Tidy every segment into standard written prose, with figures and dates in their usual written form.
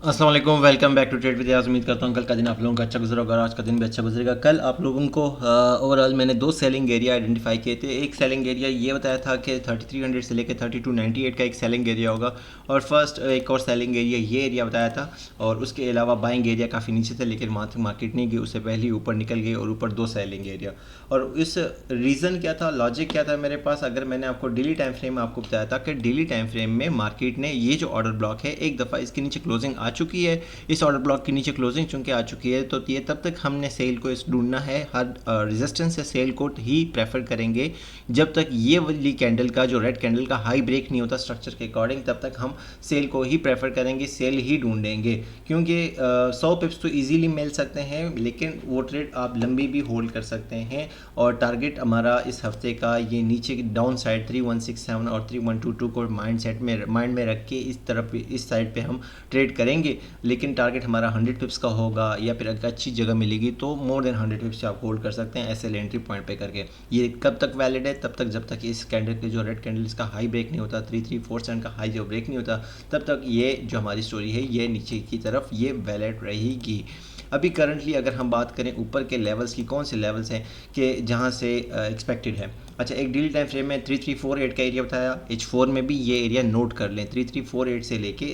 अस्सलाम वालेकुम, welcome back to trade with Yaz. उम्मीद करता हूँ कल का दिन आप लोगों का अच्छा गुजरा होगा और आज का दिन भी अच्छा गुजरेगा। कल आप लोगों को ओवरऑल मैंने दो सेलिंग एरिया आइडेंटिफाई किए थे। एक सेलिंग एरिया ये बताया था कि 3300 से लेकर 3298 का एक सेलिंग एरिया होगा, और फर्स्ट एक और सेलिंग एरिया ये एरिया बताया था। और उसके अलावा बाइंग एरिया काफ़ी नीचे था, लेकिन वहाँ तक मार्केट नहीं गई, उससे पहले ही ऊपर निकल गई और ऊपर दो सेलिंग एरिया। और इस रीज़न क्या था, लॉजिक क्या था मेरे पास, अगर मैंने आपको डेली टाइम फ्रेम में आपको बताया था कि डेली टाइम फ्रेम में मार्केट ने ये जो ऑर्डर ब्लॉक है, एक दफ़ा इसके नीचे क्लोजिंग आ चुकी है। इस ऑर्डर ब्लॉक के नीचे क्लोजिंग चूंकि आ चुकी है, तो ये तब तक हमने सेल को इस ढूंढना है, हर रेजिस्टेंस से सेल को ही प्रेफर करेंगे जब तक ये वाली कैंडल का, जो रेड कैंडल का हाई ब्रेक नहीं होता स्ट्रक्चर के अकॉर्डिंग, तब तक हम सेल को ही प्रेफर करेंगे, सेल ही ढूंढेंगे। क्योंकि 100 पिप्स तो इजीली मिल सकते हैं, लेकिन वो ट्रेड आप लंबी भी होल्ड कर सकते हैं। और टारगेट हमारा इस हफ्ते का ये नीचे की डाउन साइड 3167 और 3122 को माइंड में रख के इस तरफ इस साइड पे हम ट्रेड करेंगे। लेकिन टारगेट हमारा 100 पिप्स का होगा, या फिर अगर अच्छी जगह मिलेगी तो मोर देन 100 पिप्स आप होल्ड कर सकते हैं एसएल एंट्री पॉइंट पे करके। ये कब तक वैलिड है, तब तक जब तक इस कैंडल के जो रेड कैंडल इसका हाई ब्रेक नहीं होता, 3347 का हाई जो ब्रेक नहीं होता, तब तक ये जो हमारी स्टोरी है ये नीचे की तरफ ये वैलिड रहेगी। अभी करंटली अगर हम बात करें ऊपर के लेवल्स की, कौन से लेवल्स हैं कि जहां से एक्सपेक्टेड है। अच्छा, एक डेली टाइम फ्रेम में 3348 का एरिया बताया, H4 में भी ये एरिया नोट कर लें। 3348 से लेके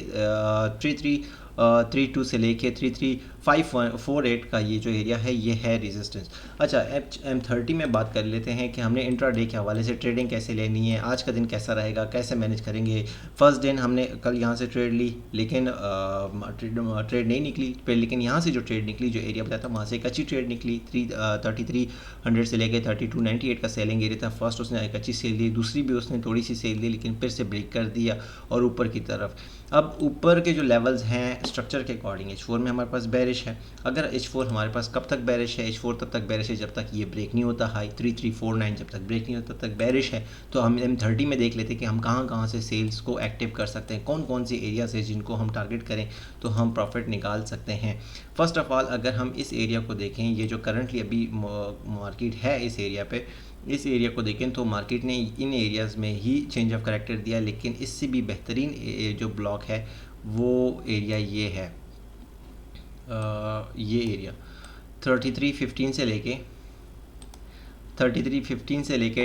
3332 से लेके 33548 का ये जो एरिया है ये है रेजिस्टेंस। अच्छा, M30 में बात कर लेते हैं कि हमने इंट्राडे के हवाले से ट्रेडिंग कैसे लेनी है, आज का दिन कैसा रहेगा, कैसे मैनेज करेंगे। फर्स्ट दिन हमने कल यहाँ से ट्रेड ली, लेकिन ट्रेड नहीं निकली, फिर लेकिन यहाँ से जो ट्रेड निकली, जो एरिया बताया था वहाँ से एक अच्छी ट्रेड निकली। 3300 से लेके 3298 का सेलिंग एरिया था। फर्स्ट उसने एक अच्छी सेल दी, दूसरी भी उसने थोड़ी सी सेल दी, लेकिन फिर से ब्रेक कर दिया और ऊपर की तरफ। अब ऊपर के जो लेवल्स हैं स्ट्रक्चर के अकॉर्डिंग, H4 में हमारे पास बेरिश है। अगर H4 हमारे पास कब तक बेरिश है, H4 तब तक बेरिश है जब तक ये ब्रेक नहीं होता हाई 3349, जब तक ब्रेक नहीं होता तब तक बेरिश है। तो हम M30 में देख लेते हैं कि हम कहाँ कहाँ से सेल्स को एक्टिव कर सकते हैं, कौन कौन सी एरिया से जिनको हम टारगेट करें तो हम प्रॉफिट निकाल सकते हैं। फर्स्ट ऑफ ऑल अगर हम इस एरिया को देखें, ये जो करंटली अभी मार्केट है इस एरिया पे, इस एरिया को देखें तो मार्केट ने इन एरियाज़ में ही चेंज ऑफ करेक्टर दिया, लेकिन इससे भी बेहतरीन जो ब्लॉक है वो एरिया ये है। ये एरिया 3315 से लेके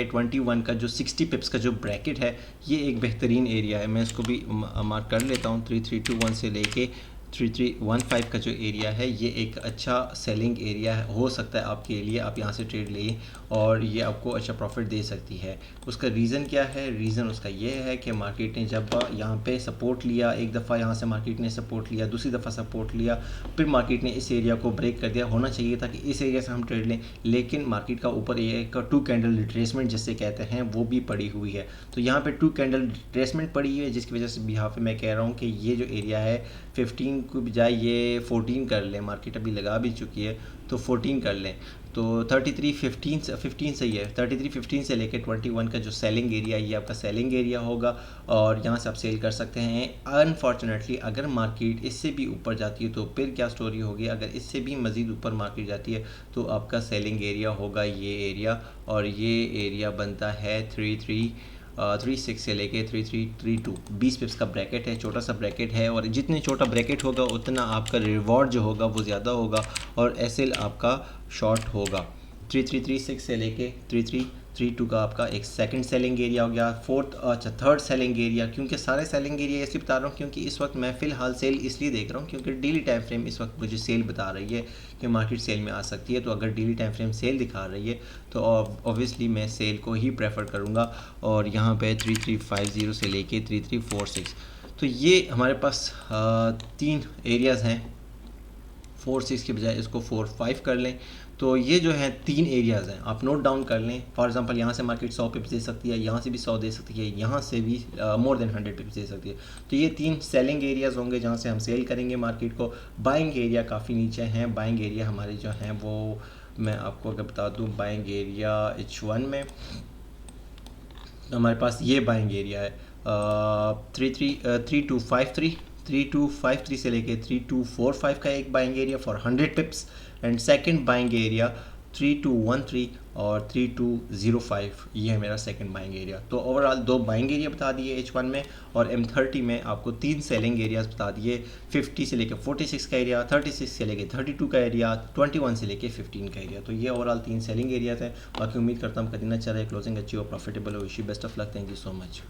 21 का जो 60 पिप्स का जो ब्रैकेट है, ये एक बेहतरीन एरिया है। मैं इसको भी मार्क कर लेता हूँ। 3321 से लेके 3315 का जो एरिया है ये एक अच्छा सेलिंग एरिया है, हो सकता है आपके लिए, आप यहाँ से ट्रेड लें और ये आपको अच्छा प्रॉफिट दे सकती है। उसका रीज़न क्या है, रीज़न उसका ये है कि मार्केट ने जब यहाँ पे सपोर्ट लिया, एक दफ़ा यहाँ से मार्केट ने सपोर्ट लिया, दूसरी दफ़ा सपोर्ट लिया, फिर मार्केट ने इस एरिया को ब्रेक कर दिया। होना चाहिए था कि इस एरिया से हम ट्रेड लें, लेकिन मार्केट का ऊपर एक 2 कैंडल रिट्रेसमेंट जिससे कहते हैं वो भी पड़ी हुई है। तो यहाँ पे 2 कैंडल रिट्रेसमेंट पड़ी हुई है, जिसकी वजह से बिहाफ पे मैं कह रहा हूँ कि ये जो एरिया है 15 को बजाय ये 14 कर लें। मार्केट अभी लगा भी चुकी है तो 14 कर लें, तो 3315 सही है। 3315 से लेकर 21 का जो सेलिंग एरिया, ये आपका सेलिंग एरिया होगा और यहाँ से आप सेल कर सकते हैं। अनफॉर्चुनेटली अगर मार्केट इससे भी ऊपर जाती है तो फिर क्या स्टोरी होगी, अगर इससे भी मज़ीद ऊपर मार्केट जाती है तो आपका सेलिंग एरिया होगा ये एरिया, और ये एरिया बनता है 36 से लेके 3332, 20 पिप्स का ब्रैकेट है, छोटा सा ब्रैकेट है। और जितने छोटा ब्रैकेट होगा उतना आपका रिवॉर्ड जो होगा वो ज़्यादा होगा और एसएल आपका शॉर्ट होगा। 3336 से लेके 3332 का आपका एक सेकंड सेलिंग एरिया हो गया। थर्ड सेलिंग एरिया, क्योंकि सारे सेलिंग एरिया ऐसे बता रहा हूँ क्योंकि इस वक्त मैं फ़िलहाल सेल इसलिए देख रहा हूँ क्योंकि डेली टाइम फ्रेम इस वक्त मुझे सेल बता रही है कि मार्केट सेल में आ सकती है। तो अगर डेली टाइम फ्रेम सेल दिखा रही है तो ऑब्वियसली मैं सेल को ही प्रेफर करूँगा। और यहाँ पे 3350 से लेके 3346, तो ये हमारे पास 3 एरियाज़ हैं। 4-6 के बजाय इसको 4-5 कर लें, तो ये जो है 3 एरियाज़ हैं, आप नोट डाउन कर लें। फॉर एग्जांपल यहाँ से मार्केट 100 पिप्स दे सकती है, यहाँ से भी 100 दे सकती है, यहाँ से भी मोर देन 100 पिप्स दे सकती है। तो ये 3 सेलिंग एरियाज़ होंगे जहाँ से हम सेल करेंगे मार्केट को। बाइंग एरिया काफ़ी नीचे हैं, बाइंग एरिया हमारे जो हैं वो मैं आपको अगर बता दूँ, बाइंग एरिया H1 में हमारे पास ये बाइंग एरिया है 3253 से लेके 3245 का एक buying area for 100 पिप्स, and second buying area 3213 और 3205, ये है मेरा सेकंड बाइंग एरिया। तो ओवरऑल 2 बाइंग एरिया बता दिए H1 में, और M30 में आपको 3 सेलिंग एरियाज बता दिए। 50 से लेकर 46 का एरिया, 36 से लेकर 32 का एरिया, 21 से लेकर 15 का एरिया। तो ये ओवरऑल 3 सेलिंग एरियाज हैं। बाकी उम्मीद करता हूँ आपका दिन अच्छा रहे, क्लोजिंग अच्छी हो, प्रॉफिटेबल हो। Wish you best of luck, thank you so much.